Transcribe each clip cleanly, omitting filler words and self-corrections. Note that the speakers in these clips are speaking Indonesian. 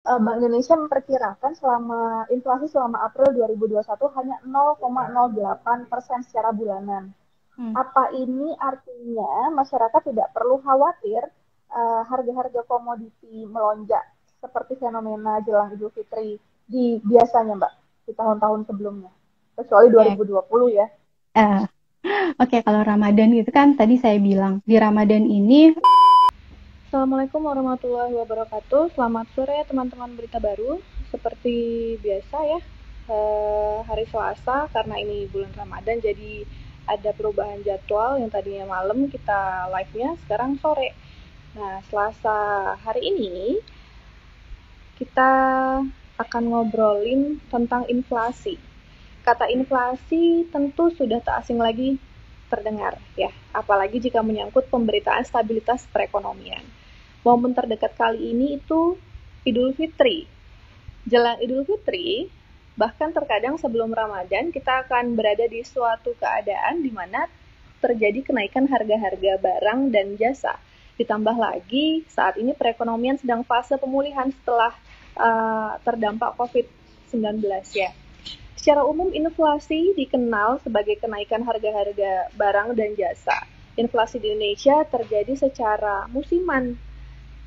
Bank Indonesia memperkirakan inflasi selama April 2021 hanya 0,08% secara bulanan. Hmm. Apa ini artinya masyarakat tidak perlu khawatir harga-harga komoditi melonjak seperti fenomena jelang Idul Fitri di biasanya, Mbak, di tahun-tahun sebelumnya, kecuali Oke. 2020 ya. Eh, Oke, kalau Ramadan itu kan tadi saya bilang di Ramadan ini. Assalamualaikum warahmatullahi wabarakatuh. Selamat sore teman-teman berita baru. Seperti biasa ya, hari Selasa karena ini bulan Ramadan jadi ada perubahan jadwal yang tadinya malam kita live-nya sekarang sore. Nah, Selasa hari ini kita akan ngobrolin tentang inflasi. Kata inflasi tentu sudah tak asing lagi terdengar ya, apalagi jika menyangkut pemberitaan stabilitas perekonomian. Momen terdekat kali ini itu Idul Fitri. Jelang Idul Fitri, bahkan terkadang sebelum Ramadan, kita akan berada di suatu keadaan di mana terjadi kenaikan harga-harga barang dan jasa. Ditambah lagi, saat ini perekonomian sedang fase pemulihan setelah terdampak COVID-19 ya. Secara umum, inflasi dikenal sebagai kenaikan harga-harga barang dan jasa. Inflasi di Indonesia terjadi secara musiman.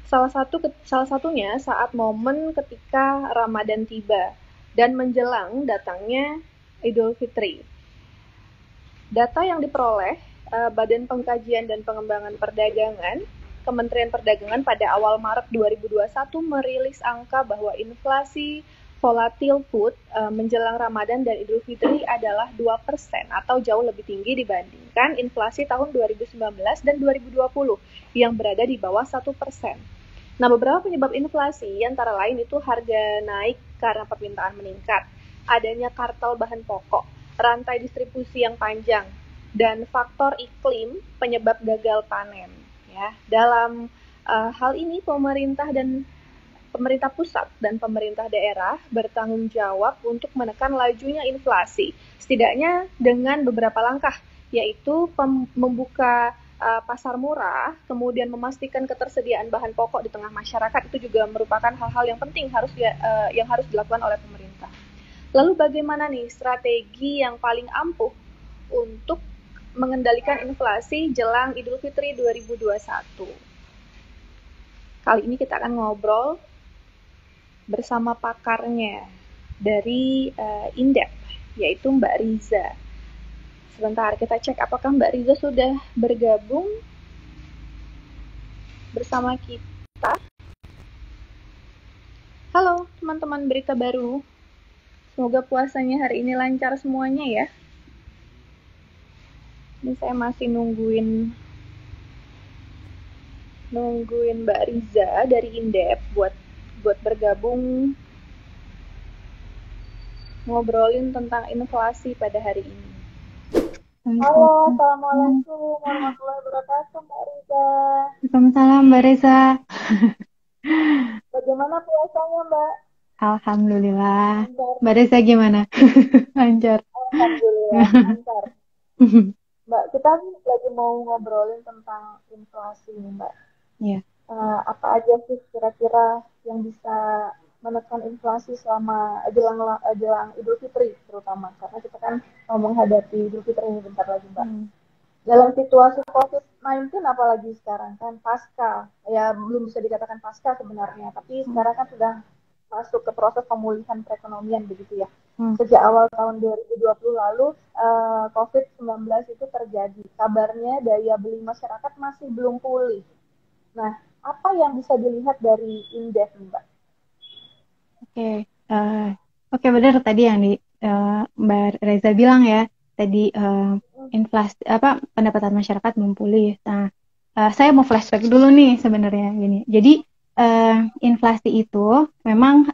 Salah satunya saat momen ketika Ramadan tiba dan menjelang datangnya Idul Fitri. Data yang diperoleh Badan Pengkajian dan Pengembangan Perdagangan, Kementerian Perdagangan pada awal Maret 2021 merilis angka bahwa inflasi volatil food menjelang Ramadan dan Idul Fitri adalah 2% atau jauh lebih tinggi dibandingkan inflasi tahun 2019 dan 2020 yang berada di bawah 1%. Nah, beberapa penyebab inflasi antara lain itu harga naik karena permintaan meningkat, adanya kartel bahan pokok, rantai distribusi yang panjang, dan faktor iklim penyebab gagal panen. Ya, dalam hal ini pemerintah pusat dan pemerintah daerah bertanggung jawab untuk menekan lajunya inflasi, setidaknya dengan beberapa langkah, yaitu membuka pasar murah, kemudian memastikan ketersediaan bahan pokok di tengah masyarakat itu juga merupakan hal-hal yang penting yang harus dilakukan oleh pemerintah. Lalu bagaimana nih strategi yang paling ampuh untuk mengendalikan inflasi jelang Idul Fitri 2021? Kali ini kita akan ngobrol bersama pakarnya dari Indef, yaitu Mbak Riza. Sebentar, kita cek apakah Mbak Riza sudah bergabung bersama kita. Halo teman-teman berita baru, semoga puasanya hari ini lancar semuanya ya. Ini saya masih nungguin Mbak Riza dari Indef buat bergabung ngobrolin tentang inflasi pada hari ini. Halo, Assalamualaikum warahmatullahi wabarakatuh, Mbak Riza. Waalaikumsalam Mbak Reza. Bagaimana puasanya, Mbak? Alhamdulillah. Lancar. Mbak Reza gimana? Lancar. Alhamdulillah, lancar. Mbak, kita lagi mau ngobrolin tentang inflasi nih, Mbak. Iya. Apa aja sih kira-kira yang bisa menekan inflasi selama jelang Idul Fitri terutama, karena kita kan mau menghadapi Idul Fitri ini bentar lagi, Mbak. Hmm. Dalam situasi COVID-19 apalagi sekarang kan pasca, ya belum bisa dikatakan pasca sebenarnya, tapi sekarang kan sudah masuk ke proses pemulihan perekonomian begitu ya. Hmm. Sejak awal tahun 2020 lalu COVID-19 itu terjadi. Kabarnya daya beli masyarakat masih belum pulih. Nah, apa yang bisa dilihat dari Indef, Mbak? Oke. Eh, Oke, benar tadi yang Mbak Reza bilang ya. Tadi inflasi pendapatan masyarakat belum pulih. Nah, saya mau flashback dulu nih sebenarnya gini. Jadi inflasi itu memang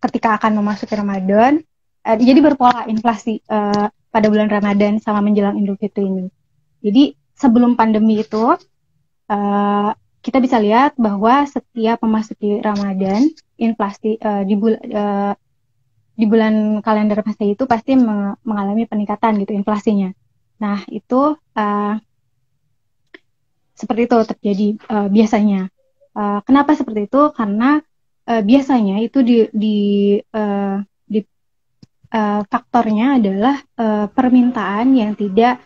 ketika akan memasuki Ramadan, jadi berpola inflasi pada bulan Ramadan sama menjelang Idul Fitri ini. Jadi sebelum pandemi itu kita bisa lihat bahwa setiap memasuki Ramadan, inflasi di bulan kalender Masehi itu pasti mengalami peningkatan gitu inflasinya. Nah itu seperti itu terjadi biasanya. Kenapa seperti itu? Karena biasanya itu faktornya adalah permintaan yang tidak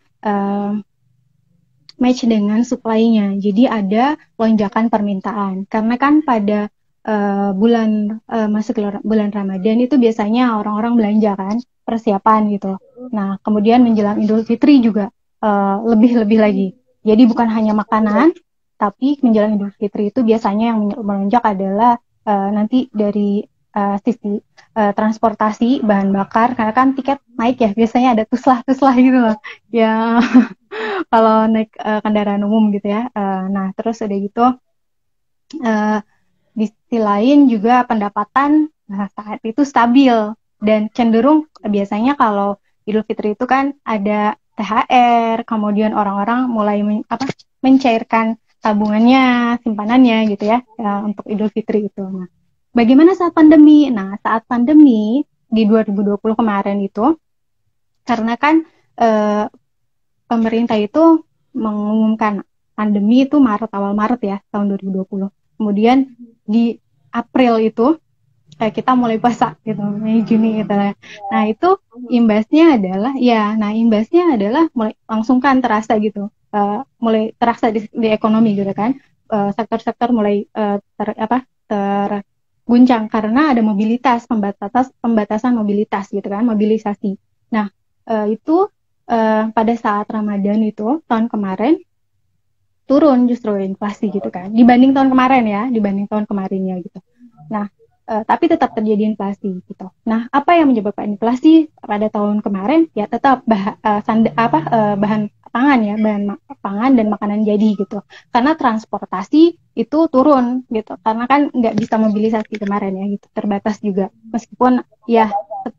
match dengan supply-nya. Jadi ada lonjakan permintaan. Karena kan pada masuk bulan Ramadan itu biasanya orang-orang belanja kan, persiapan gitu. Nah, kemudian menjelang Idul Fitri juga lebih-lebih lagi. Jadi bukan hanya makanan, tapi menjelang Idul Fitri itu biasanya yang melonjak adalah nanti dari sisi transportasi bahan bakar, karena kan tiket naik ya, biasanya ada tuslah-tuslah gitu loh. Ya, kalau naik kendaraan umum gitu ya. Nah, terus udah gitu di sisi lain juga pendapatan saat itu stabil dan cenderung biasanya kalau Idul Fitri itu kan ada THR, kemudian orang-orang mulai mencairkan tabungannya, simpanannya gitu ya, untuk Idul Fitri itu. Nah, bagaimana saat pandemi? Nah, saat pandemi di 2020 kemarin itu, karena kan pemerintah itu mengumumkan pandemi itu awal Maret ya, tahun 2020. Kemudian di April itu kita mulai puasa gitu, Mei Juni gitu. Nah, itu imbasnya adalah mulai langsung kan terasa gitu. Mulai terasa di ekonomi gitu kan. Sektor-sektor mulai terguncang karena ada pembatasan mobilitas gitu kan, mobilisasi. Nah, itu pada saat Ramadan itu tahun kemarin turun justru inflasi gitu kan, dibanding tahun kemarinnya gitu. Nah, tapi tetap terjadi inflasi gitu. Nah, apa yang menyebabkan inflasi pada tahun kemarin? Ya tetap bahan pangan ya, bahan pangan dan makanan jadi gitu. Karena transportasi itu turun gitu, karena kan nggak bisa mobilisasi kemarin ya gitu, terbatas juga. Meskipun ya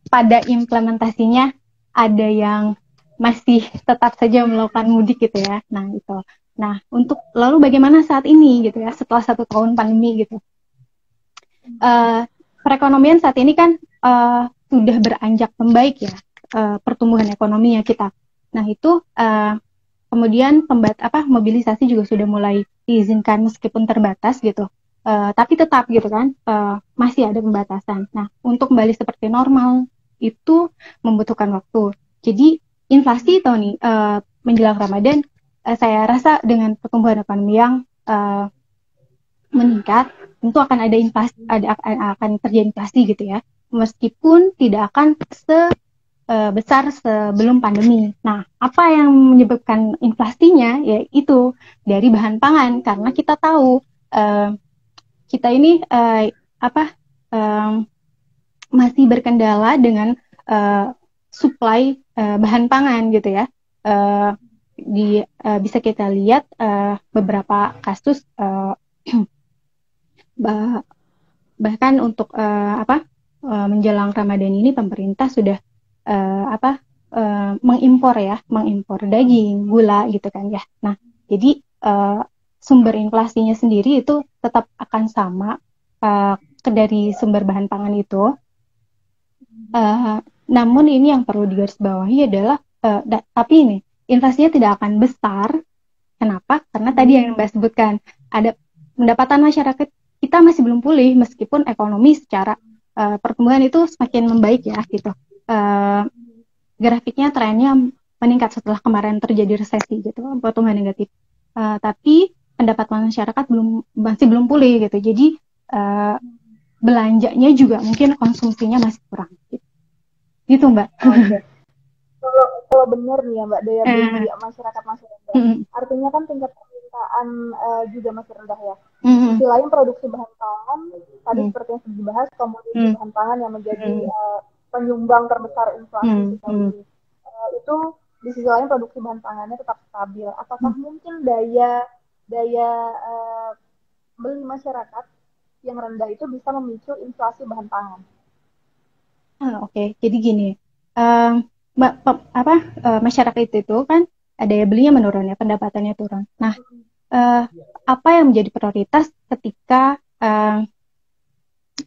pada implementasinya ada yang masih tetap saja melakukan mudik gitu ya. Nah, itu. Nah, untuk lalu bagaimana saat ini gitu ya, setelah 1 tahun pandemi gitu. Perekonomian saat ini kan sudah beranjak membaik ya, pertumbuhan ekonominya kita. Nah, itu kemudian mobilisasi juga sudah mulai diizinkan meskipun terbatas gitu. Tapi tetap gitu kan, masih ada pembatasan. Nah, untuk kembali seperti normal itu membutuhkan waktu. Jadi inflasi tahun ini menjelang Ramadan, saya rasa dengan pertumbuhan ekonomi yang meningkat, tentu akan ada inflasi, akan terjadi inflasi gitu ya. Meskipun tidak akan sebesar sebelum pandemi. Nah, apa yang menyebabkan inflasinya? Ya itu dari bahan pangan, karena kita tahu kita ini masih berkendala dengan supply bahan pangan gitu ya. Bisa kita lihat beberapa kasus bahkan untuk menjelang Ramadan ini pemerintah sudah mengimpor daging, gula gitu kan ya. Nah, jadi sumber inflasinya sendiri itu tetap akan sama dari sumber bahan pangan itu. Namun ini yang perlu digarisbawahi adalah tapi ini inflasinya tidak akan besar. Kenapa? Karena tadi yang Mbak sebutkan, ada pendapatan masyarakat kita masih belum pulih meskipun ekonomi secara pertumbuhan itu semakin membaik ya gitu. Grafiknya trennya meningkat setelah kemarin terjadi resesi gitu, pertumbuhan negatif. Tapi pendapatan masyarakat masih belum pulih gitu. Jadi belanjanya juga mungkin konsumsinya masih kurang gitu Mbak. Okay. Kalau benar nih ya Mbak, daya beli masyarakat masih rendah. Artinya kan tingkat permintaan juga masih rendah ya. Di sisi lain produksi bahan pangan tadi seperti yang sudah dibahas, komoditi bahan pangan yang menjadi penyumbang terbesar inflasi ini. Itu di sisi lain produksi bahan pangannya tetap stabil. Apakah mungkin daya beli masyarakat yang rendah itu bisa memicu inflasi bahan pangan? Oke. Jadi gini, masyarakat itu kan daya belinya menurun ya, pendapatannya turun. Nah, apa yang menjadi prioritas ketika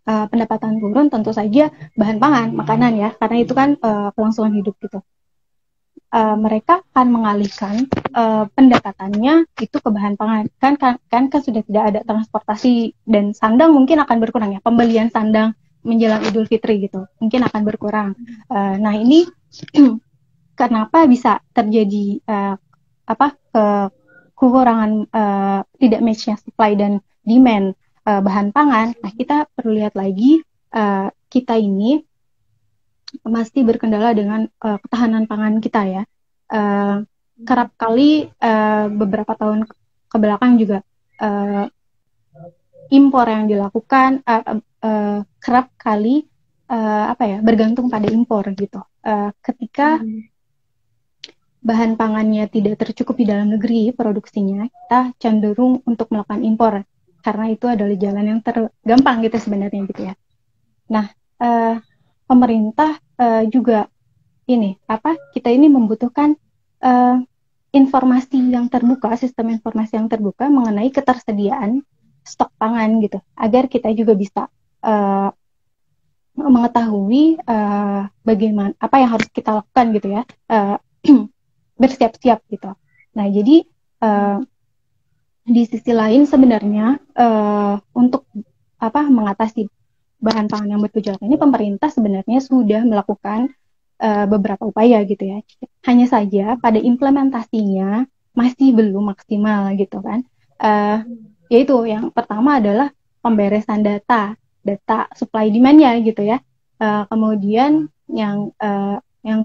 pendapatan turun? Tentu saja bahan pangan, makanan ya, karena itu kan kelangsungan hidup gitu. mereka akan mengalihkan pendapatannya itu ke bahan pangan. Kan sudah tidak ada transportasi dan sandang mungkin akan berkurang ya. Pembelian sandang menjelang Idul Fitri gitu mungkin akan berkurang. Nah ini kenapa bisa terjadi kekurangan tidak matchnya supply dan demand bahan pangan. Nah kita perlu lihat lagi kita ini masih berkendala dengan ketahanan pangan kita ya. Kerap kali beberapa tahun ke belakang juga impor yang dilakukan kerap kali bergantung pada impor gitu. Ketika bahan pangannya tidak tercukupi dalam negeri produksinya, kita cenderung untuk melakukan impor karena itu adalah jalan yang tergampang gitu sebenarnya gitu ya. Nah, pemerintah juga kita ini membutuhkan informasi yang terbuka, sistem informasi yang terbuka mengenai ketersediaan stok pangan gitu, agar kita juga bisa mengetahui bagaimana apa yang harus kita lakukan gitu ya, bersiap-siap gitu. Nah jadi di sisi lain sebenarnya untuk mengatasi bahan pangan yang bergejolak ini pemerintah sebenarnya sudah melakukan beberapa upaya gitu ya. Hanya saja pada implementasinya masih belum maksimal gitu kan. Yaitu yang pertama adalah pemberesan data supply demand-nya gitu ya. Kemudian yang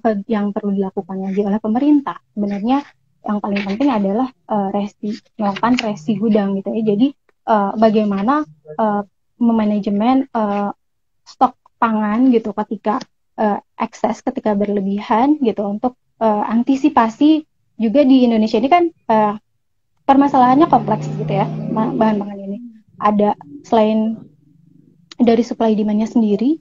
perlu dilakukan lagi oleh pemerintah sebenarnya yang paling penting adalah melakukan resi gudang gitu ya. Jadi bagaimana memanajemen stok pangan gitu ketika ekses, ketika berlebihan gitu, untuk antisipasi juga di Indonesia ini kan permasalahannya kompleks gitu ya, bahan pangan ini. Ada selain dari supply demand-nya sendiri,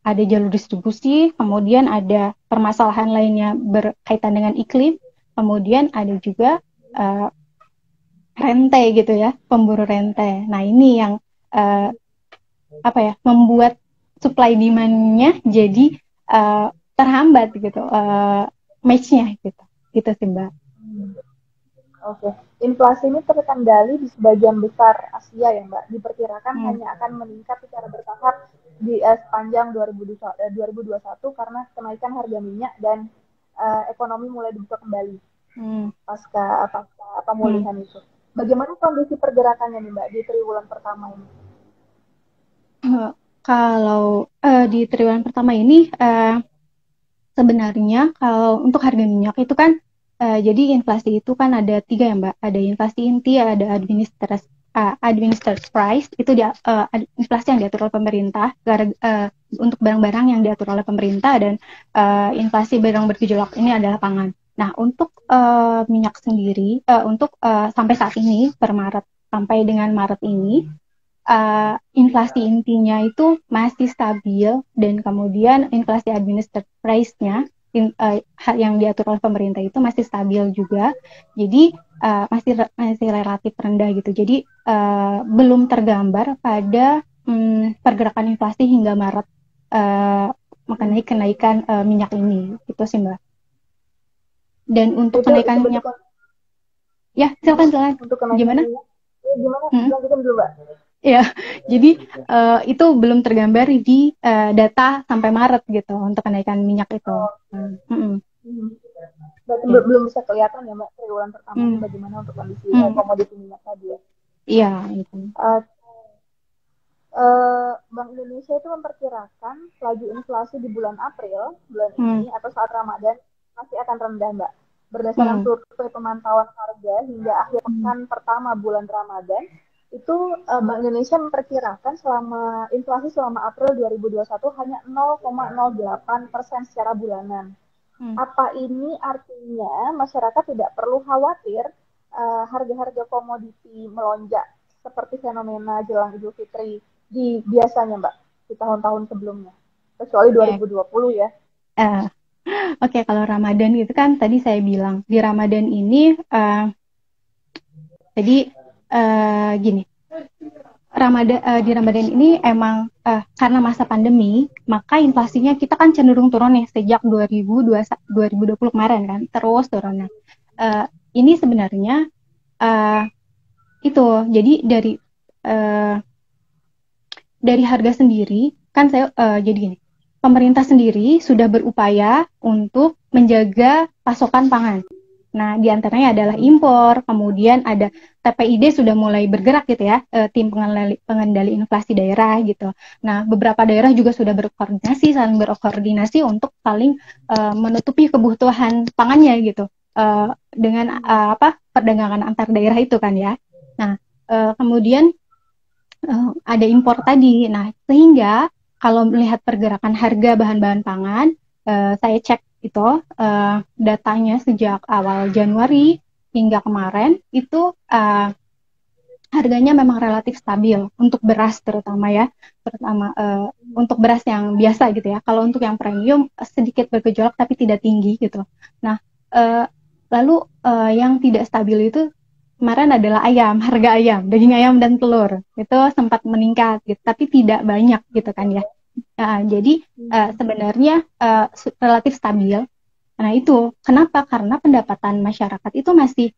ada jalur distribusi, kemudian ada permasalahan lainnya berkaitan dengan iklim, kemudian ada juga rantai gitu ya, pemburu rantai. Nah ini yang membuat supply demand-nya jadi terhambat gitu, match-nya gitu sih Mbak. Oke. Inflasi ini terkendali di sebagian besar Asia ya Mbak. Diperkirakan hanya akan meningkat secara bertahap di sepanjang 2021 karena kenaikan harga minyak dan ekonomi mulai dibuka kembali pasca pemulihan itu. Bagaimana kondisi pergerakannya nih Mbak di triwulan pertama ini? Kalau di triwulan pertama ini sebenarnya kalau untuk harga minyak itu kan jadi inflasi itu kan ada 3 ya Mbak. Ada inflasi inti, ada administered price, itu inflasi yang diatur oleh pemerintah untuk barang-barang yang diatur oleh pemerintah, dan inflasi barang bergejolak ini adalah pangan. Nah untuk minyak sendiri untuk sampai saat ini per Maret sampai dengan Maret ini inflasi intinya itu masih stabil, dan kemudian inflasi administered price-nya yang diatur oleh pemerintah itu masih stabil juga. Jadi masih relatif rendah gitu. Jadi belum tergambar pada pergerakan inflasi hingga Maret mengenai kenaikan minyak ini, gitu sih Mbak. Dan untuk kenaikan minyak, ya silakan. Untuk kenaikan gimana? Lanjutkan dulu Mbak. Ya, jadi itu belum tergambar di data sampai Maret gitu untuk kenaikan minyak itu. Berarti belum bisa kelihatan ya Mbak triwulan pertama ini bagaimana untuk kondisi komoditi minyak tadi ya? Iya, itu. Bank Indonesia itu memperkirakan laju inflasi di bulan April ini atau saat Ramadan masih akan rendah Mbak. Berdasarkan survei pemantauan harga hingga akhir pekan pertama bulan Ramadan, itu Bank Indonesia memperkirakan inflasi selama April 2021 hanya 0,08% secara bulanan. Apa ini artinya masyarakat tidak perlu khawatir harga-harga komoditi melonjak seperti fenomena jelang Idul Fitri di biasanya Mbak, di tahun-tahun sebelumnya, kecuali 2020 ya? Oke, kalau Ramadan itu kan tadi saya bilang di Ramadan ini jadi gini, di Ramadan ini emang karena masa pandemi, maka inflasinya kita kan cenderung turun nih sejak 2020 kemarin kan, terus turunnya. Ini sebenarnya itu, jadi dari harga sendiri kan jadi gini, pemerintah sendiri sudah berupaya untuk menjaga pasokan pangan. Nah, diantaranya adalah impor, kemudian ada TPID sudah mulai bergerak gitu ya, tim pengendali inflasi daerah gitu. Nah, beberapa daerah juga sudah saling berkoordinasi untuk saling menutupi kebutuhan pangannya gitu, dengan perdagangan antar daerah itu kan ya. Nah, kemudian ada impor tadi. Nah, sehingga kalau melihat pergerakan harga bahan-bahan pangan, saya cek itu datanya sejak awal Januari hingga kemarin itu harganya memang relatif stabil untuk beras terutama untuk beras yang biasa gitu ya. Kalau untuk yang premium sedikit bergejolak tapi tidak tinggi gitu. Nah, lalu yang tidak stabil itu kemarin adalah harga ayam, daging ayam dan telur itu sempat meningkat gitu, tapi tidak banyak gitu kan ya. Jadi sebenarnya relatif stabil. Nah itu kenapa? Karena pendapatan masyarakat itu masih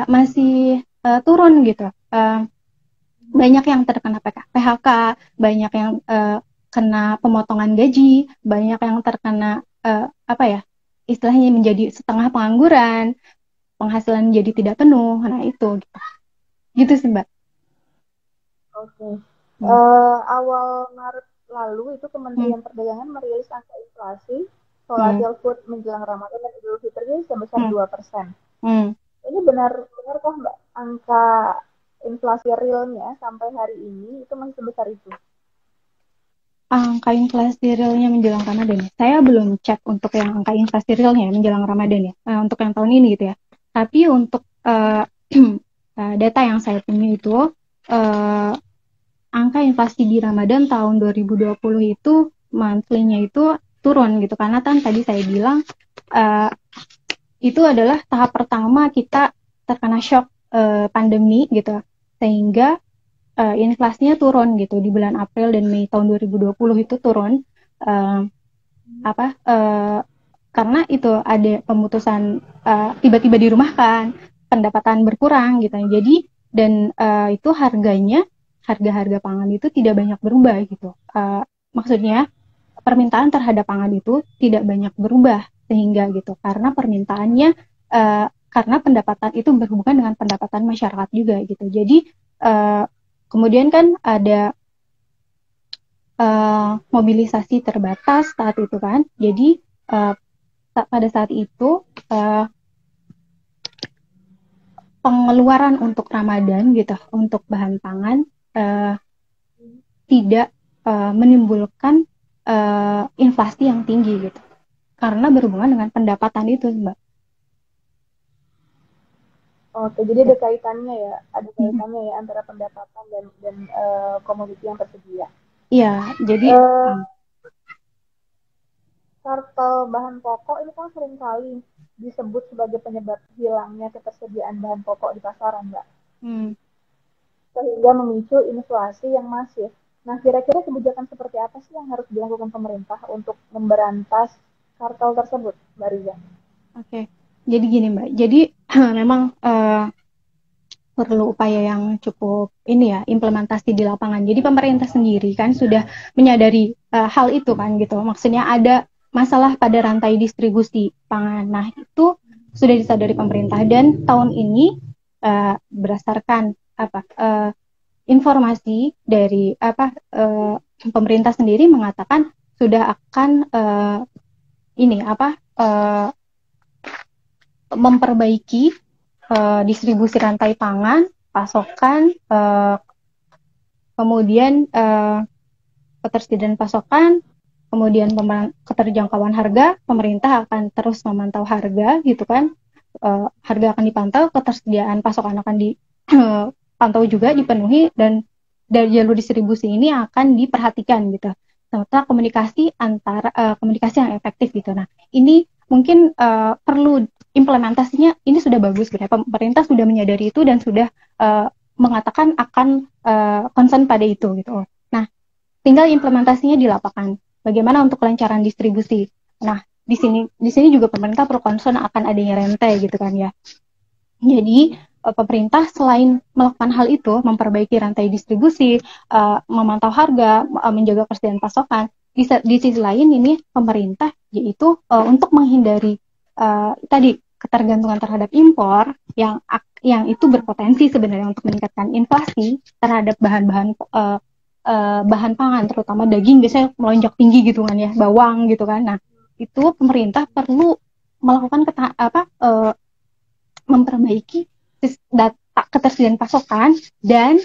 masih turun gitu. Banyak yang terkena PHK, banyak yang kena pemotongan gaji, banyak yang terkena istilahnya menjadi setengah pengangguran, penghasilan jadi tidak penuh. Nah itu gitu sih Mbak. Oke. Awal Maret lalu itu Kementerian Perdagangan merilis angka inflasi volatile food menjelang Ramadan dan Idul Fitri sebesar 2%. Ini benarkah Mbak angka inflasi realnya sampai hari ini itu masih sebesar itu? Angka inflasi realnya menjelang Ramadan, saya belum cek untuk yang angka inflasi realnya menjelang Ramadan ya, untuk yang tahun ini gitu ya. Tapi untuk data yang saya punya itu angka inflasi di Ramadan tahun 2020 itu monthly-nya itu turun gitu, karena kan tadi saya bilang itu adalah tahap pertama kita terkena shock pandemi gitu, sehingga inflasinya turun gitu di bulan April dan Mei tahun 2020 itu turun karena itu ada pemutusan tiba-tiba dirumahkan, pendapatan berkurang gitu. Jadi dan itu harga-harga pangan itu tidak banyak berubah gitu. Maksudnya permintaan terhadap pangan itu tidak banyak berubah sehingga gitu, karena permintaannya karena pendapatan itu berhubungan dengan pendapatan masyarakat juga gitu. Jadi kemudian kan ada mobilisasi terbatas saat itu kan. Jadi pada saat itu pengeluaran untuk Ramadan gitu, untuk bahan pangan tidak menimbulkan inflasi yang tinggi gitu, karena berhubungan dengan pendapatan itu Mbak. Oke, jadi ada kaitannya ya antara pendapatan dan komoditi yang tersedia. Iya, jadi kartel bahan pokok ini kan seringkali disebut sebagai penyebab hilangnya ketersediaan bahan pokok di pasaran, Mbak. Sehingga memicu inflasi yang masif. Nah, kira-kira kebijakan seperti apa sih yang harus dilakukan pemerintah untuk memberantas kartel tersebut, Mbak Riza? Oke, jadi gini Mbak, jadi memang perlu upaya yang cukup implementasi di lapangan. Jadi pemerintah sendiri kan sudah menyadari hal itu kan gitu. Maksudnya ada masalah pada rantai distribusi pangan. Nah itu sudah disadari pemerintah, dan tahun ini berdasarkan informasi dari pemerintah sendiri mengatakan sudah akan memperbaiki distribusi rantai pangan, pasokan, kemudian ketersediaan pasokan, kemudian keterjangkauan harga. Pemerintah akan terus memantau harga gitu kan, harga akan dipantau, ketersediaan pasokan akan dipantau juga, dipenuhi, dan dari jalur distribusi ini akan diperhatikan gitu, serta komunikasi yang efektif gitu. Nah ini mungkin perlu implementasinya, ini sudah bagus gitu ya. Pemerintah sudah menyadari itu dan sudah mengatakan akan concern pada itu gitu. Nah, tinggal implementasinya di lapangan. Bagaimana untuk kelancaran distribusi? Nah, di sini juga pemerintah perlu concern akan adanya rantai gitu kan ya. Jadi pemerintah selain melakukan hal itu, memperbaiki rantai distribusi, memantau harga, menjaga persediaan pasokan, di sisi lain ini pemerintah yaitu untuk menghindari tadi ketergantungan terhadap impor yang itu berpotensi sebenarnya untuk meningkatkan inflasi terhadap bahan pangan, terutama daging biasanya melonjak tinggi gitu kan ya, bawang gitu kan. Nah, itu pemerintah perlu melakukan memperbaiki data ketersediaan pasokan dan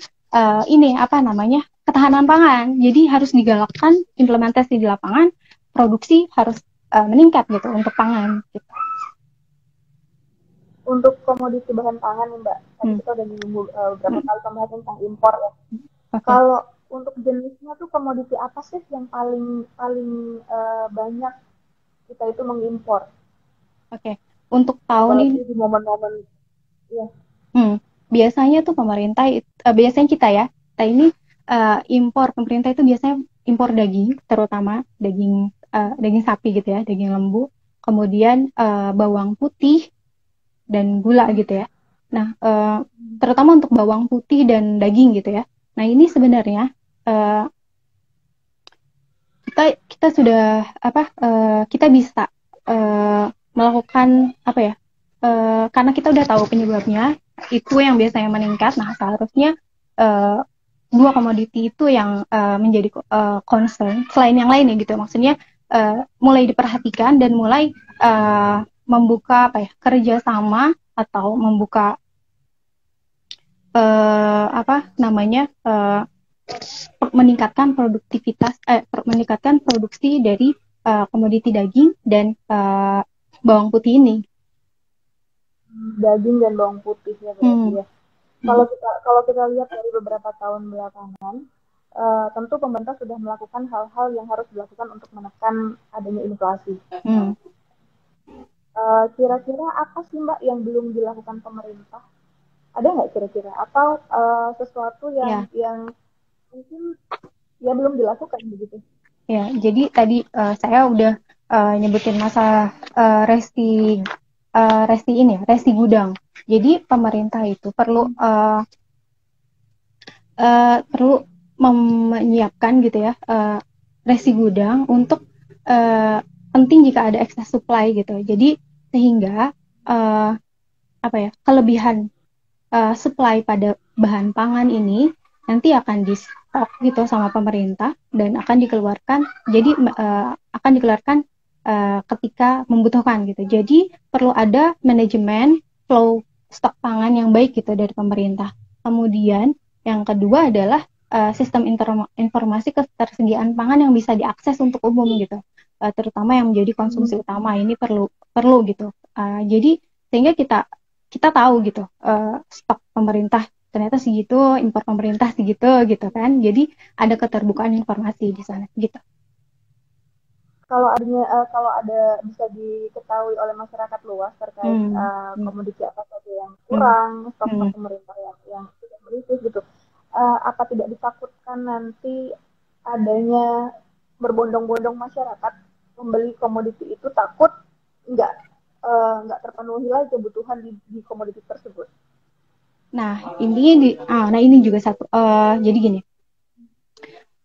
ini apa namanya ketahanan pangan. Jadi harus digalakkan implementasi di lapangan, produksi harus meningkat gitu untuk pangan. Gitu. Untuk komoditi bahan pangan nih Mbak, tadi kita udah menyinggung beberapa kali pembahasan tentang impor ya. Okay. Kalau untuk jenisnya tuh komoditi apa sih yang paling banyak kita itu mengimpor? Oke. Untuk tahun ini di momen-momen ya. Biasanya tuh pemerintah biasanya kita ini impor pemerintah itu biasanya impor daging, terutama daging sapi gitu ya, daging lembu, kemudian bawang putih dan gula gitu ya. Nah, terutama untuk bawang putih dan daging gitu ya. Nah, ini sebenarnya kita sudah kita bisa melakukan karena kita udah tahu penyebabnya itu yang biasanya meningkat. Nah, seharusnya dua komoditi itu yang menjadi concern selain yang lain ya gitu. Maksudnya mulai diperhatikan dan mulai membuka kerjasama atau membuka meningkatkan meningkatkan produksi dari komoditi daging dan bawang putih ini. Daging dan bawang putih ya berarti ya. Kalau kita lihat dari beberapa tahun belakangan, tentu pemerintah sudah melakukan hal-hal yang harus dilakukan untuk menekan adanya inflasi. Kira-kira apa sih Mbak yang belum dilakukan pemerintah? Ada nggak kira-kira? Atau sesuatu yang mungkin ya belum dilakukan begitu? Ya, jadi tadi saya udah nyebutin masalah resti gudang. Jadi pemerintah itu perlu menyiapkan gitu ya resti gudang untuk penting jika ada excess supply gitu. Jadi sehingga kelebihan supply pada bahan pangan ini nanti akan di stok gitu sama pemerintah dan akan dikeluarkan. Jadi akan dikeluarkan ketika membutuhkan gitu. Jadi perlu ada manajemen flow stok pangan yang baik gitu dari pemerintah. Kemudian yang kedua adalah sistem informasi ketersediaan pangan yang bisa diakses untuk umum gitu. Terutama yang menjadi konsumsi utama ini perlu gitu. Jadi sehingga kita tahu gitu stok pemerintah ternyata segitu, impor pemerintah segitu gitu kan. Jadi ada keterbukaan informasi di sana gitu. Kalau ada bisa diketahui oleh masyarakat luas terkait komoditi apa saja yang kurang, stok pemerintah yang tidak berisi gitu, apa tidak ditakutkan nanti adanya berbondong-bondong masyarakat membeli komoditi itu takut nggak terpenuhi lagi kebutuhan di komoditi tersebut? Nah ini juga satu. Jadi gini,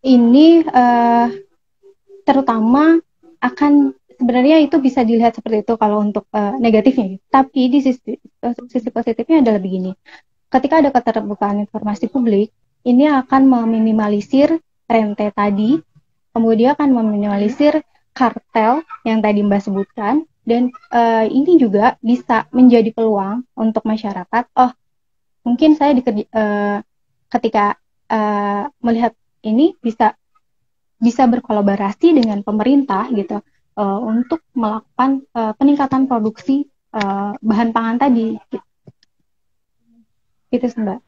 ini terutama akan sebenarnya itu bisa dilihat seperti itu kalau untuk negatifnya. Tapi di sisi positifnya adalah begini. Ketika ada keterbukaan informasi publik, ini akan meminimalisir rantai tadi, kemudian akan meminimalisir kartel yang tadi Mbak sebutkan, dan ini juga bisa menjadi peluang untuk masyarakat. Oh, mungkin saya ketika melihat ini bisa berkolaborasi dengan pemerintah gitu untuk melakukan peningkatan produksi bahan pangan tadi gitu Mbak.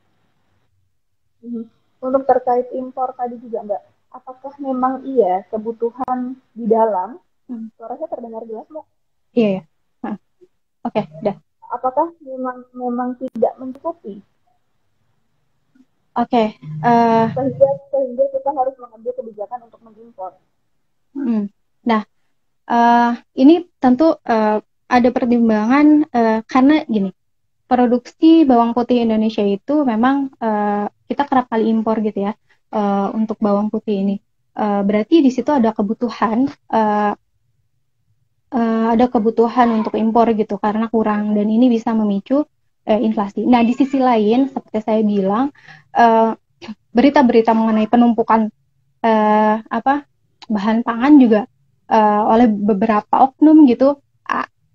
Untuk terkait impor tadi juga Mbak, apakah memang iya kebutuhan di dalam suaranya terdengar jelas Mbak? Iya ya. Oke, udah. Apakah memang tidak mencukupi Oke. Sehingga kita harus mengambil kebijakan untuk mengimpor. Nah, ini tentu ada pertimbangan karena gini, produksi bawang putih Indonesia itu memang kita kerap kali impor gitu ya untuk bawang putih ini. Berarti di situ ada kebutuhan untuk impor gitu karena kurang, dan ini bisa memicu inflasi. Nah, di sisi lain seperti saya bilang, berita-berita mengenai penumpukan bahan pangan juga oleh beberapa oknum gitu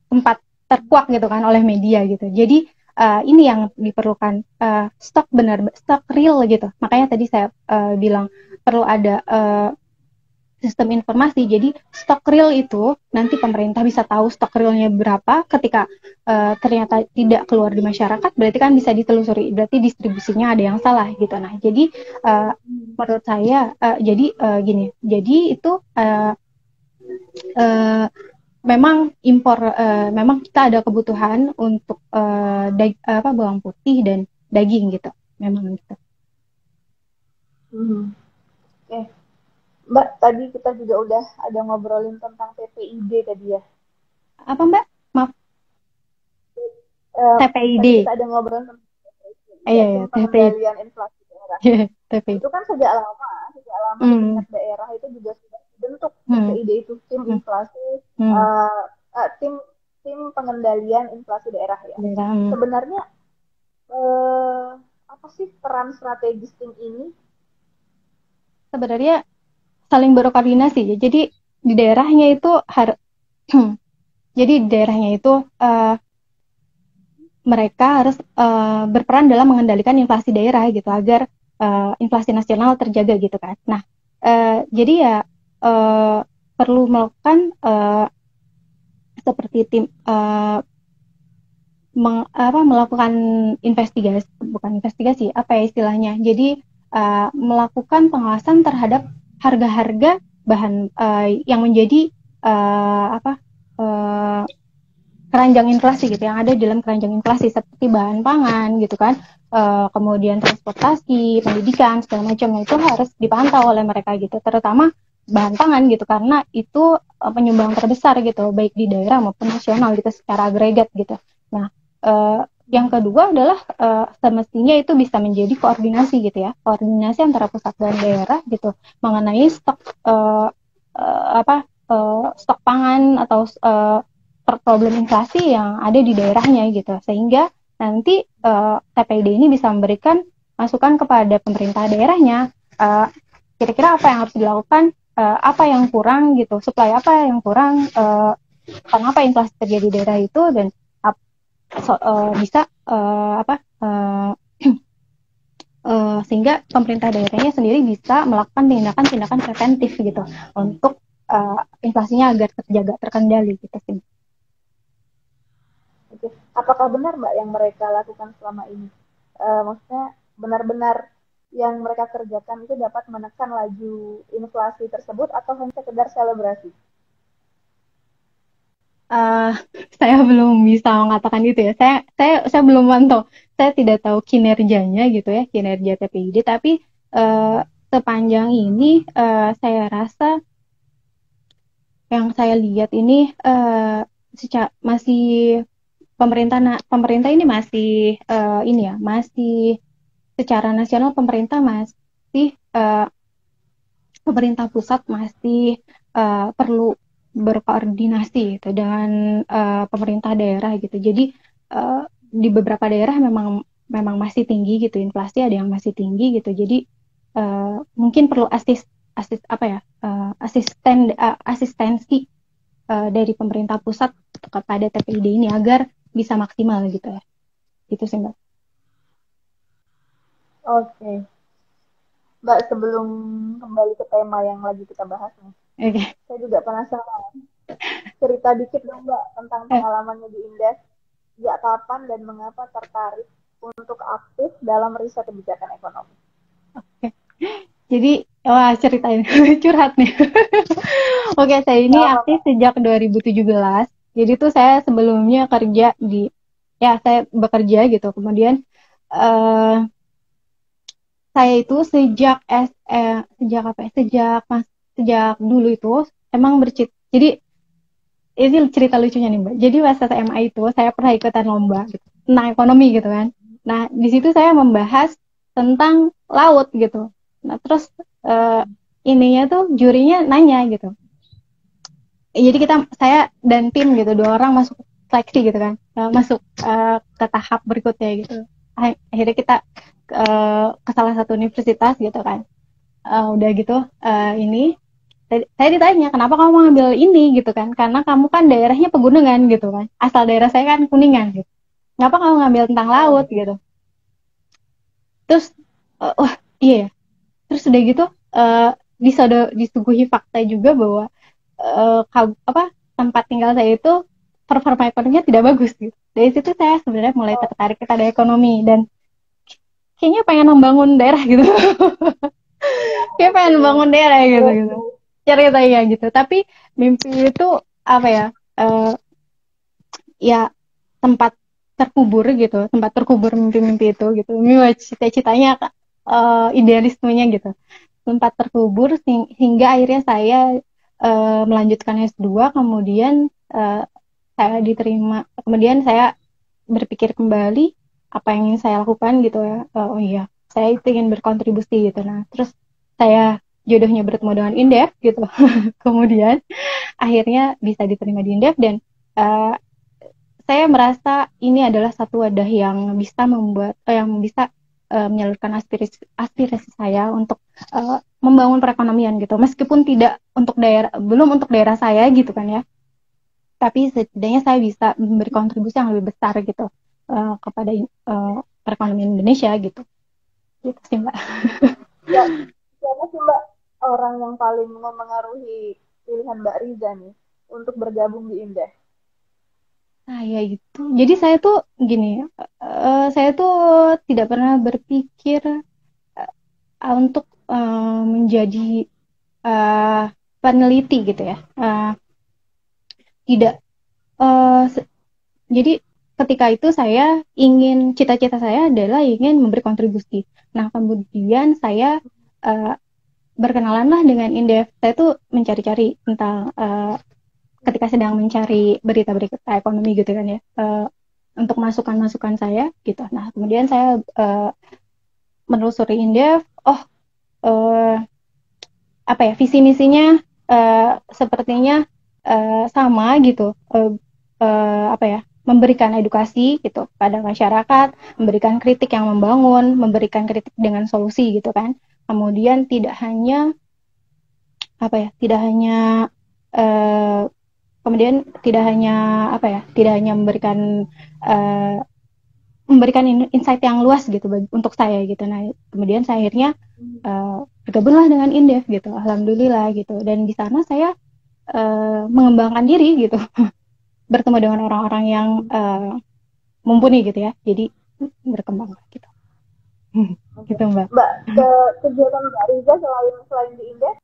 sempat terkuak gitu kan oleh media gitu. Jadi ini yang diperlukan, stok real gitu. Makanya tadi saya bilang perlu ada sistem informasi. Jadi stok real itu nanti pemerintah bisa tahu stok realnya berapa. Ketika ternyata tidak keluar di masyarakat, berarti kan bisa ditelusuri. Berarti distribusinya ada yang salah gitu. Nah, jadi menurut saya gini. Jadi itu memang impor, memang kita ada kebutuhan untuk bawang putih dan daging gitu. Memang gitu. Oke. Mbak, tadi kita juga udah ada ngobrolin tentang TPID tadi ya. Apa Mbak? Maaf. TPID. Tadi kita ada ngobrolin tentang TPID, pengendalian inflasi daerah. Itu kan sejak lama di tingkat daerah itu juga sudah dibentuk TPID itu, tim inflasi, tim pengendalian inflasi daerah ya. Sebenarnya apa sih peran strategis tim ini? Sebenarnya saling berkoordinasi ya. Jadi di daerahnya itu mereka harus berperan dalam mengendalikan inflasi daerah gitu agar inflasi nasional terjaga gitu kan. Nah, jadi ya perlu melakukan seperti tim melakukan investigasi apa ya istilahnya. Jadi melakukan pengawasan terhadap harga-harga bahan yang menjadi keranjang inflasi gitu, yang ada dalam keranjang inflasi seperti bahan pangan gitu kan, kemudian transportasi, pendidikan segala macamnya itu harus dipantau oleh mereka gitu, terutama bahan pangan gitu karena itu penyumbang terbesar gitu baik di daerah maupun nasional gitu secara agregat gitu. Nah, yang kedua adalah semestinya itu bisa menjadi koordinasi gitu ya, koordinasi antara pusat dan daerah gitu mengenai stok stok pangan atau problem inflasi yang ada di daerahnya gitu, sehingga nanti TPID ini bisa memberikan masukan kepada pemerintah daerahnya, kira-kira apa yang harus dilakukan, apa yang kurang gitu, supaya apa yang kurang, kenapa inflasi terjadi di daerah itu, dan bisa sehingga pemerintah daerahnya sendiri bisa melakukan tindakan-tindakan preventif gitu untuk inflasinya agar terkendali gitu sih. Apakah benar Mbak yang mereka lakukan selama ini? Maksudnya benar-benar yang mereka kerjakan itu dapat menekan laju inflasi tersebut atau hanya sekedar selebrasi? Saya belum bisa mengatakan itu ya. Saya belum mantau. Saya tidak tahu kinerjanya gitu ya, kinerja TPID. Tapi sepanjang ini saya rasa yang saya lihat ini masih pemerintah ini masih masih secara nasional pemerintah pusat masih perlu berkoordinasi gitu dengan pemerintah daerah gitu. Jadi di beberapa daerah memang masih tinggi gitu inflasi, ada yang masih tinggi gitu. Jadi mungkin perlu asistensi dari pemerintah pusat kepada TPID ini agar bisa maksimal gitu ya. Itu sih Mbak. Oke. Mbak, sebelum kembali ke tema yang lagi kita bahas nih, saya juga penasaran. Cerita dikit dong Mbak tentang pengalamannya di Indes. Sejak kapan dan mengapa tertarik untuk aktif dalam riset kebijakan ekonomi? Oke. Jadi, ceritain curhat nih. Oke, saya ini aktif sejak 2017. Jadi tuh saya sebelumnya saya bekerja gitu. Kemudian saya itu sejak dulu itu emang jadi ini cerita lucunya nih Mbak. Jadi pas SMA itu saya pernah ikutan lomba gitu, tentang ekonomi gitu kan. Nah di situ saya membahas tentang laut gitu. Nah terus ininya tuh jurinya nanya gitu. Jadi saya dan tim gitu, 2 orang masuk seleksi gitu kan, masuk ke tahap berikutnya gitu. Akhirnya kita ke salah satu universitas gitu kan. Udah gitu ini saya ditanya kenapa kamu ngambil ini gitu kan, karena kamu kan daerahnya pegunungan gitu kan, asal daerah saya kan Kuningan gitu, kenapa kamu ngambil tentang laut gitu. Terus wah iya ya. Terus udah gitu disuguhi fakta juga bahwa tempat tinggal saya itu performa ekonominya tidak bagus gitu. Dari situ saya sebenarnya mulai tertarik kepada ekonomi dan kayaknya pengen membangun daerah gitu. Kayak pengen membangun daerah gitu ceritanya gitu. Tapi mimpi itu apa ya, ya tempat terkubur mimpi-mimpi itu gitu, cita-citanya, idealismenya gitu, tempat terkubur hingga akhirnya saya melanjutkan S2, kemudian saya diterima, kemudian saya berpikir kembali apa yang ingin saya lakukan gitu ya. Oh iya, saya itu ingin berkontribusi gitu. Nah terus saya jodohnya bertemu dengan Indef gitu. Kemudian akhirnya bisa diterima di Indef dan uh, saya merasa ini adalah satu wadah yang bisa menyalurkan aspirasi saya untuk membangun perekonomian gitu. Meskipun belum untuk daerah saya gitu kan ya. Tapi setidaknya saya bisa memberi kontribusi yang lebih besar gitu kepada perekonomian Indonesia gitu. Gitu sih Mbak. Ya, siapa sih Mbak orang yang paling memengaruhi pilihan Mbak Riza nih untuk bergabung di Indef? Ya itu. Jadi saya tuh gini, saya tuh tidak pernah berpikir untuk menjadi peneliti gitu ya. Tidak. Jadi ketika itu cita-cita saya adalah ingin memberi kontribusi. Nah kemudian saya berkenalanlah dengan Indef. Saya tuh mencari-cari tentang ketika sedang mencari berita-berita ekonomi gitu kan ya, untuk masukan-masukan saya gitu. Nah kemudian saya menelusuri Indef. Apa ya, visi misinya sepertinya sama gitu, apa ya, memberikan edukasi gitu pada masyarakat, memberikan kritik yang membangun, memberikan kritik dengan solusi gitu kan. Kemudian tidak hanya memberikan insight yang luas gitu untuk saya gitu. Nah kemudian saya akhirnya bergabunglah dengan Indef gitu, alhamdulillah gitu. Dan di sana saya mengembangkan diri gitu, bertemu dengan orang-orang yang mumpuni gitu ya, jadi berkembang gitu. Gitu Mbak. Mbak, kegiatan Mbak Riza selain di Indef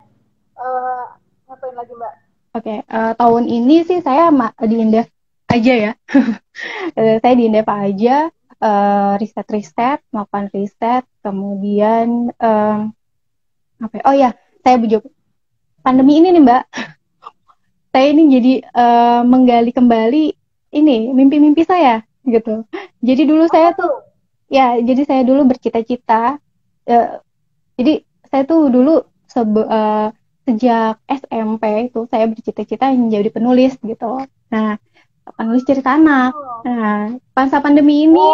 ngapain lagi Mbak? Oke, tahun ini sih saya di Indef aja ya. Saya di Indef aja, riset, melakukan riset, kemudian oh ya, saya pandemi ini nih Mbak, saya ini jadi menggali kembali ini mimpi-mimpi saya gitu. Jadi dulu saya dulu bercita-cita, jadi saya tuh dulu sejak SMP itu saya bercita-cita menjadi penulis gitu. Nah, penulis cerita anak. Nah, masa pandemi ini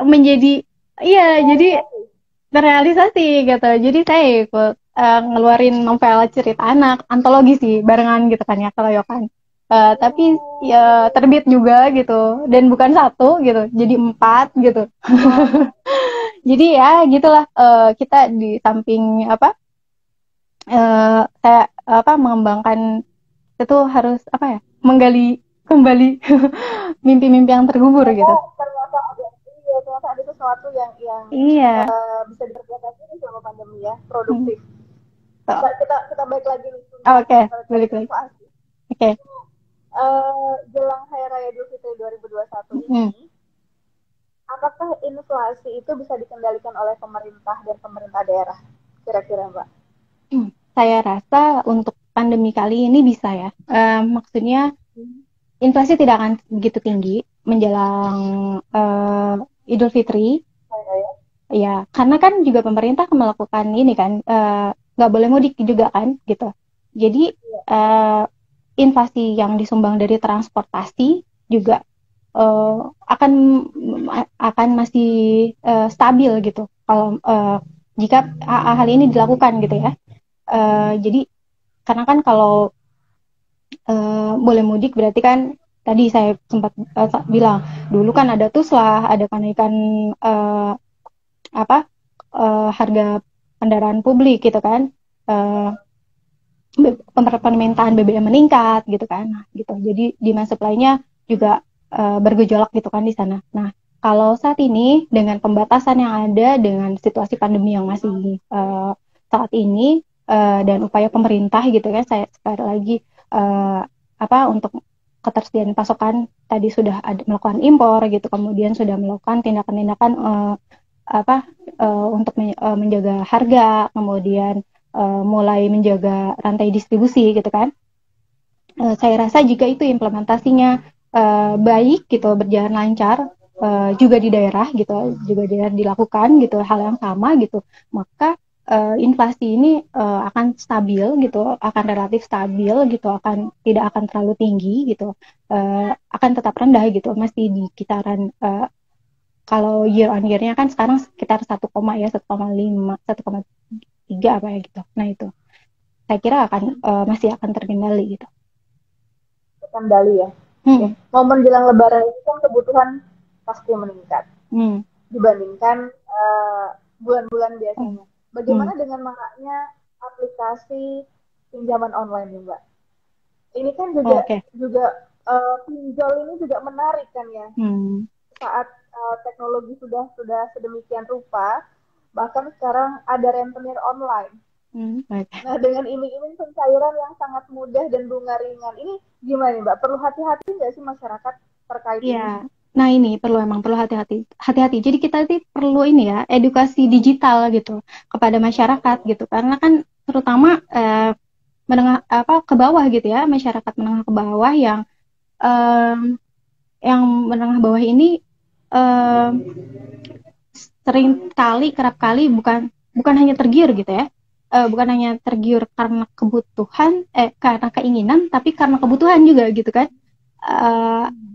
menjadi jadi terrealisasi gitu. Jadi saya ikut ngeluarin novel cerita anak, antologi sih, barengan gitu kan ya, keroyokan. Tapi ya terbit juga gitu, dan bukan 1 gitu, jadi 4 gitu. Jadi ya gitulah, kita di samping saya mengembangkan itu harus menggali kembali mimpi-mimpi yang terkubur gitu. Ternyata ada sesuatu yang bisa dikerjakan ini selama pandemi ya, produktif. Kita balik lagi nih. Oke, balik lagi. Jelang Hari Raya Idul Fitri 2021 ini, apakah inflasi itu bisa dikendalikan oleh pemerintah dan pemerintah daerah? Kira-kira, Mbak? Saya rasa untuk pandemi kali ini bisa ya. Maksudnya inflasi tidak akan begitu tinggi menjelang Idul Fitri. Ya, karena kan juga pemerintah melakukan ini kan, nggak boleh mudik juga kan, gitu. Jadi inflasi yang disumbang dari transportasi juga akan masih stabil gitu. Kalau jika hal ini dilakukan gitu ya. Jadi karena kan kalau boleh mudik berarti kan tadi saya sempat bilang dulu kan ada tuslah, ada kenaikan harga kendaraan publik gitu kan, permintaan BBM meningkat gitu kan, nah, gitu. Jadi demand supply-nya juga bergejolak gitu kan di sana. Nah, kalau saat ini dengan pembatasan yang ada, dengan situasi pandemi yang masih saat ini dan upaya pemerintah gitu kan, saya sekali lagi untuk ketersediaan pasokan tadi sudah ada melakukan impor gitu, kemudian sudah melakukan tindakan-tindakan untuk menjaga harga, kemudian mulai menjaga rantai distribusi gitu kan. Saya rasa jika itu implementasinya baik gitu, berjalan lancar juga di daerah gitu, juga daerah dilakukan gitu hal yang sama gitu, maka inflasi ini akan stabil gitu, akan relatif stabil gitu, tidak akan terlalu tinggi gitu, akan tetap rendah gitu, masih di kisaran kalau year on year-nya kan sekarang sekitar 1,5, 1,3 apa ya gitu. Nah itu, saya kira masih akan terkendali gitu. Terkendali ya. Ya. Momen jelang Lebaran itu kan kebutuhan pasti meningkat dibandingkan bulan-bulan biasanya. Bagaimana dengan maraknya aplikasi pinjaman online nih, Mbak? Ini kan juga pinjol ini juga menarik kan ya. Saat teknologi sudah sedemikian rupa, bahkan sekarang ada rentenir online. Nah, dengan iming-iming pencairan yang sangat mudah dan bunga ringan, ini gimana nih, Mbak? Perlu hati-hati nggak sih masyarakat terkait ini? Nah ini perlu hati-hati. Jadi kita perlu ini ya, edukasi digital gitu kepada masyarakat gitu, karena kan terutama menengah ke bawah gitu ya, masyarakat menengah ke bawah yang menengah bawah ini kerap kali bukan hanya tergiur gitu ya, bukan hanya tergiur karena kebutuhan, karena keinginan, tapi karena kebutuhan juga gitu kan.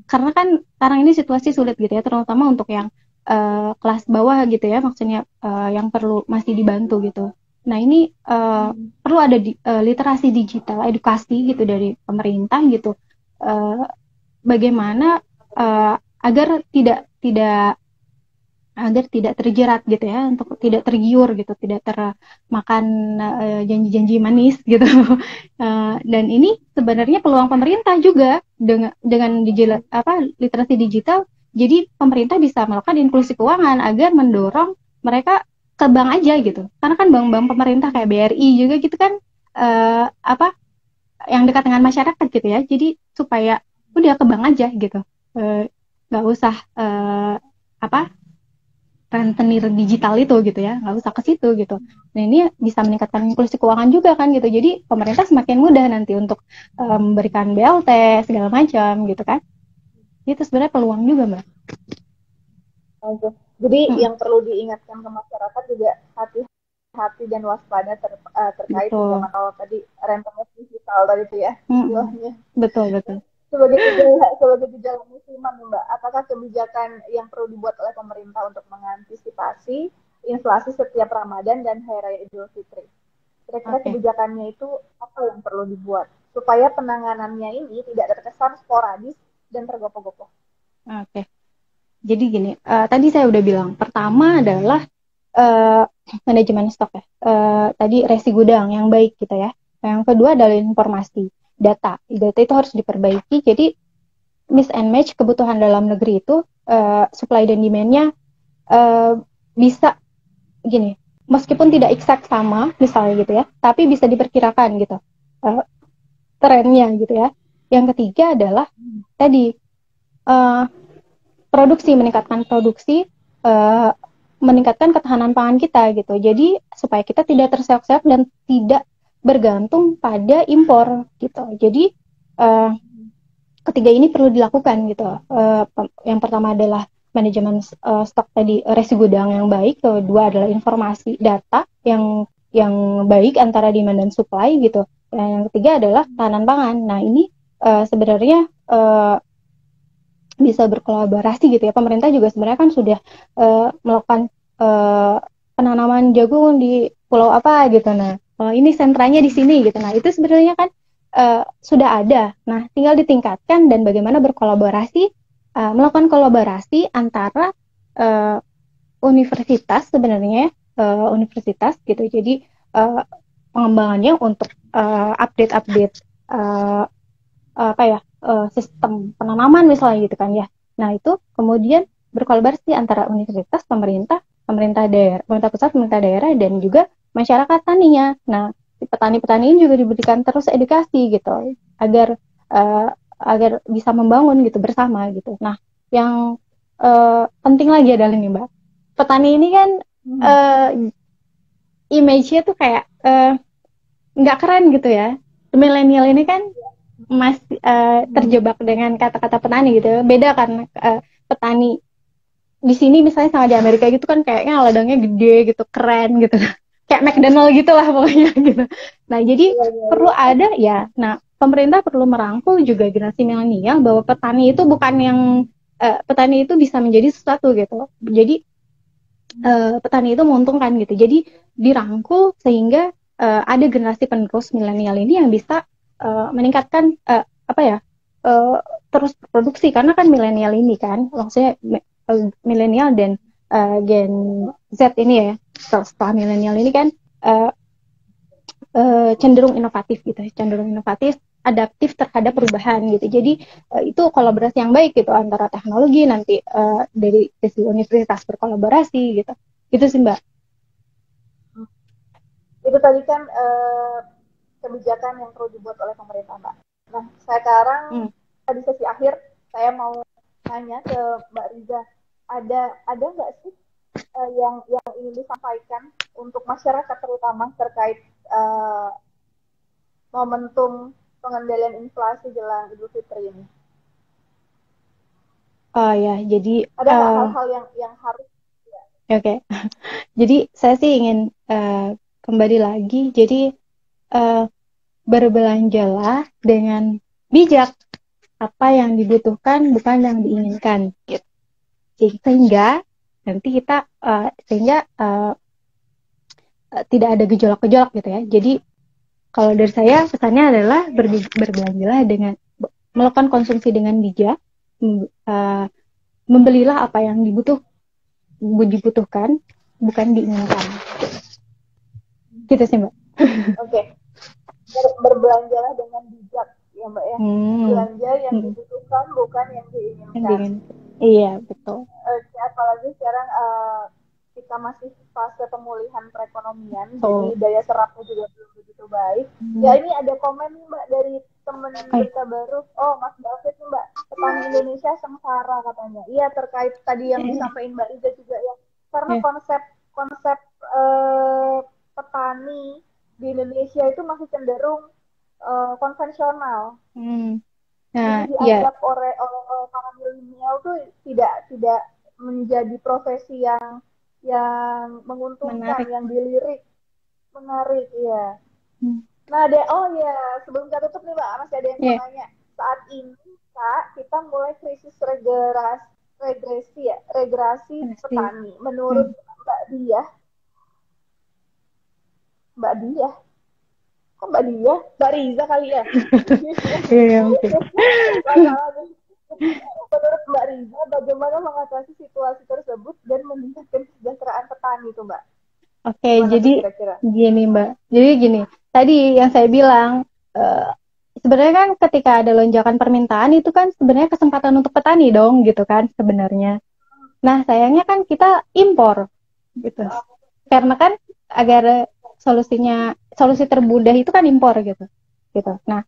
Karena kan sekarang ini situasi sulit gitu ya, terutama untuk yang kelas bawah gitu ya, maksudnya yang perlu masih dibantu gitu. Nah ini perlu ada literasi digital, edukasi gitu dari pemerintah gitu, bagaimana agar tidak terjerat gitu ya, untuk tidak tergiur gitu, tidak termakan janji-janji manis gitu. Dan ini sebenarnya peluang pemerintah juga dengan literasi digital. Jadi pemerintah bisa melakukan inklusi keuangan agar mendorong mereka ke bank aja gitu. Karena kan bank-bank pemerintah kayak BRI juga gitu kan, yang dekat dengan masyarakat gitu ya. Jadi supaya udah ke bank aja gitu, nggak usah rentenir digital itu gitu ya, nggak usah ke situ gitu. Nah ini bisa meningkatkan inklusi keuangan juga kan gitu. Jadi pemerintah semakin mudah nanti untuk memberikan BLT segala macam gitu kan. Itu sebenarnya peluang juga, Mbak. Oke. Jadi yang perlu diingatkan ke masyarakat juga hati-hati dan waspada terkait dengan kalau tadi rentenir digital tadi itu ya. Betul. Sebagai gejala musiman, Mbak, apakah kebijakan yang perlu dibuat oleh pemerintah untuk mengantisipasi inflasi setiap Ramadan dan Hari Raya Idul Fitri? Kira-kira kebijakannya itu apa yang perlu dibuat supaya penanganannya ini tidak terkesan sporadis dan tergopoh-gopoh? Oke. Jadi gini, tadi saya udah bilang, pertama adalah manajemen stok ya. Tadi resi gudang yang baik gitu ya. Yang kedua adalah informasi. Data itu harus diperbaiki. Jadi miss and match kebutuhan dalam negeri itu, supply dan demand-nya bisa gini, meskipun tidak eksak sama misalnya gitu ya, tapi bisa diperkirakan gitu trennya gitu ya. Yang ketiga adalah tadi meningkatkan produksi, meningkatkan ketahanan pangan kita gitu. Jadi supaya kita tidak terseok-seok dan tidak bergantung pada impor gitu. Jadi ketiga ini perlu dilakukan gitu. Yang pertama adalah manajemen stok tadi, resi gudang yang baik. Kedua adalah informasi data yang baik antara demand dan supply gitu. Dan yang ketiga adalah ketahanan pangan. Nah ini sebenarnya bisa berkolaborasi gitu ya. Pemerintah juga sebenarnya kan sudah melakukan penanaman jagung di pulau apa gitu. Nah ini sentranya di sini gitu. Nah itu sebenarnya kan sudah ada. Nah tinggal ditingkatkan dan bagaimana berkolaborasi, melakukan kolaborasi antara universitas sebenarnya, universitas gitu. Jadi pengembangannya untuk update sistem penanaman misalnya gitu kan ya. Nah itu kemudian berkolaborasi antara universitas, pemerintah daerah, pemerintah pusat, pemerintah daerah, dan juga masyarakat taninya. Nah petani-petani ini juga diberikan terus edukasi gitu agar bisa membangun gitu bersama gitu. Nah yang penting lagi adalah ini Mbak, petani ini kan image-nya tuh kayak nggak keren gitu ya. Milenial ini kan masih terjebak dengan kata-kata petani gitu. Beda kan petani di sini misalnya sama di Amerika gitu kan kayaknya ladangnya gede gitu, keren gitu. Kayak McDonald gitu lah pokoknya gitu. Nah jadi perlu ada ya. Nah pemerintah perlu merangkul juga generasi milenial bahwa petani itu bukan yang petani itu bisa menjadi sesuatu gitu. Jadi petani itu menguntungkan gitu. Jadi dirangkul sehingga ada generasi penerus milenial ini yang bisa meningkatkan terus produksi, karena kan milenial ini kan maksudnya milenial dan Gen Z ini ya, setelah milenial ini kan cenderung inovatif, adaptif terhadap perubahan gitu. Jadi itu kolaborasi yang baik gitu antara teknologi nanti dari sisi universitas berkolaborasi gitu. Gitu sih Mbak. Itu tadi kan kebijakan yang perlu dibuat oleh pemerintah Mbak. Nah sekarang di sesi akhir saya mau nanya ke Mbak Riza, ada nggak sih yang ingin disampaikan untuk masyarakat terutama terkait momentum pengendalian inflasi jelang Idul Fitri ini? Ya, jadi ada nggak hal-hal yang harus? Oke. Jadi saya sih ingin kembali lagi. Jadi berbelanjalah dengan bijak, apa yang dibutuhkan bukan yang diinginkan gitu. Sehingga nanti kita tidak ada gejolak-gejolak gitu ya. Jadi kalau dari saya pesannya adalah berbelanjalah dengan melakukan konsumsi dengan bijak, membelilah apa yang dibutuhkan bukan diinginkan. Gitu sih Mbak. Oke. Berbelanjalah dengan bijak ya Mbak ya. Belanja yang dibutuhkan bukan yang diinginkan. Iya betul. Apalagi sekarang kita masih fase pemulihan perekonomian, jadi daya serapnya juga belum begitu baik. Ya ini ada komen nih Mbak dari teman Berita Baru. Oh Mas David nih Mbak, petani Indonesia sengsara katanya. Iya terkait tadi yang disampaikan Mbak Riza juga ya. Karena konsep petani di Indonesia itu masih cenderung konvensional. Jadi dianggap oleh para milenial tuh tidak menjadi profesi yang menguntungkan, yang dilirik, menarik ya. Nah sebelum kita tutup nih Mbak, masih ada yang mau nanya. Saat ini Kak, kita mulai krisis regresi petani. Menurut Mbak Diah, kok Mbak Diah? Mbak Riza kali ya? Iya, oke. Menurut Mbak Riza, bagaimana mengatasi situasi tersebut dan meningkatkan kesejahteraan petani itu Mbak? Oke, jadi gini Mbak. Jadi gini, tadi yang saya bilang, sebenarnya kan ketika ada lonjakan permintaan itu kan sebenarnya kesempatan untuk petani dong gitu kan sebenarnya. Nah sayangnya kan kita impor gitu. Karena kan agar solusi termudah itu kan impor gitu. Nah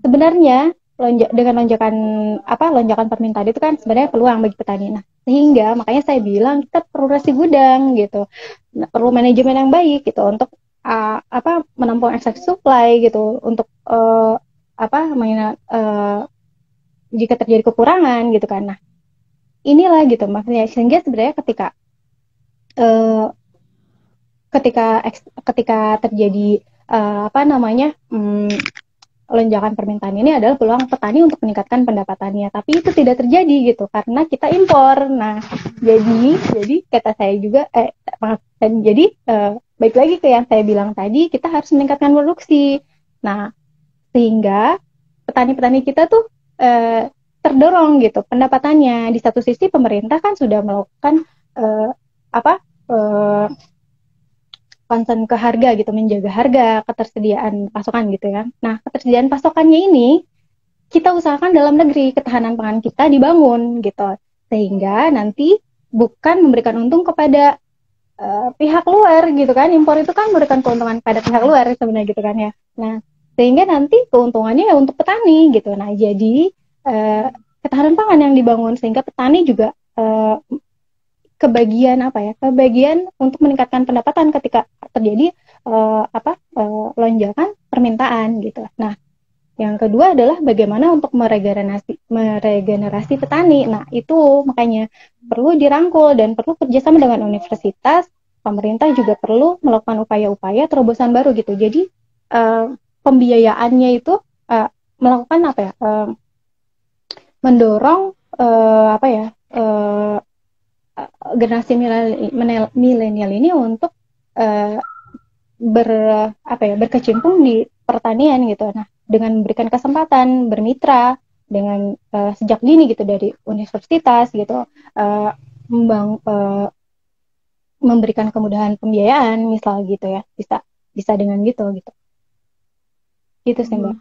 sebenarnya dengan lonjakan permintaan itu kan sebenarnya peluang bagi petani. Nah, sehingga makanya saya bilang kita perlu nasi gudang gitu. Nah, perlu manajemen yang baik gitu untuk menampung excess supply gitu untuk jika terjadi kekurangan gitu kan. Nah, inilah gitu maksudnya sehingga sebenarnya eh, ketika terjadi lonjakan permintaan ini adalah peluang petani untuk meningkatkan pendapatannya, tapi itu tidak terjadi gitu karena kita impor. Nah, jadi kata saya juga baik lagi ke yang saya bilang tadi, kita harus meningkatkan produksi. Nah, sehingga petani-petani kita tuh terdorong gitu pendapatannya. Di satu sisi pemerintah kan sudah melakukan eh, apa eh, concern ke harga gitu, menjaga harga, ketersediaan pasokan gitu ya. Nah, ketersediaan pasokannya ini kita usahakan dalam negeri, ketahanan pangan kita dibangun gitu. Sehingga nanti bukan memberikan untung kepada pihak luar gitu kan. Impor itu kan memberikan keuntungan pada pihak luar sebenarnya gitu kan ya. Nah, sehingga nanti keuntungannya ya untuk petani gitu. Nah, jadi ketahanan pangan yang dibangun sehingga petani juga kebagian untuk meningkatkan pendapatan ketika terjadi lonjakan permintaan gitu. Nah, yang kedua adalah bagaimana untuk meregenerasi petani. Nah, itu makanya perlu dirangkul dan perlu kerjasama dengan universitas, pemerintah juga perlu melakukan upaya-upaya terobosan baru gitu. Jadi pembiayaannya itu melakukan mendorong generasi milenial ini untuk berkecimpung di pertanian gitu. Nah, dengan memberikan kesempatan bermitra dengan sejak dini gitu dari universitas gitu, memberikan kemudahan pembiayaan misal gitu ya, bisa dengan gitu sih Mbak.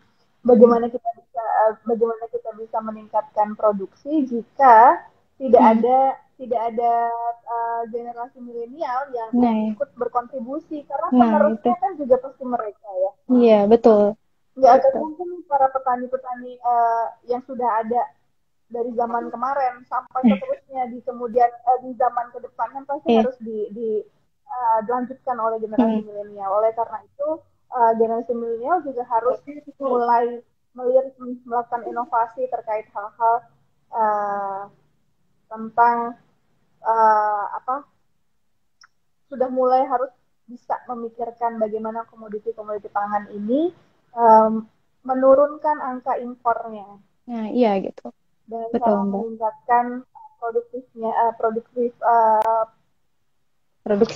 Bagaimana kita bisa meningkatkan produksi jika tidak ada generasi milenial yang ikut berkontribusi, karena penerusnya kan juga pasti mereka ya. Iya, betul. Nggak akan mungkin para petani-petani yang sudah ada dari zaman kemarin sampai seterusnya di zaman ke depan kan pasti harus dilanjutkan oleh generasi milenial. Oleh karena itu generasi milenial juga harus mulai melakukan inovasi terkait hal-hal tentang sudah mulai harus bisa memikirkan bagaimana komoditi-komoditi pangan ini menurunkan angka impornya. Nah, iya gitu. Dan betul, meningkatkan produksi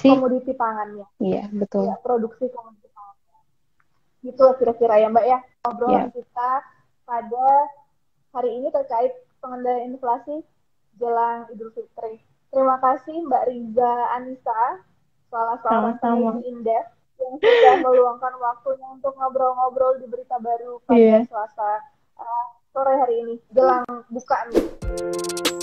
komoditi pangannya. Iya, betul. Ya, produksi komoditi pangannya. Gitu kira-kira ya Mbak ya. Obrolan kita pada hari ini terkait pengendalian inflasi jelang Idul Fitri. Terima kasih Mbak Riza Anissa, salah seorang peneliti Indef yang sudah meluangkan waktunya untuk ngobrol-ngobrol di Berita Baru pada Selasa sore hari ini jelang buka nih.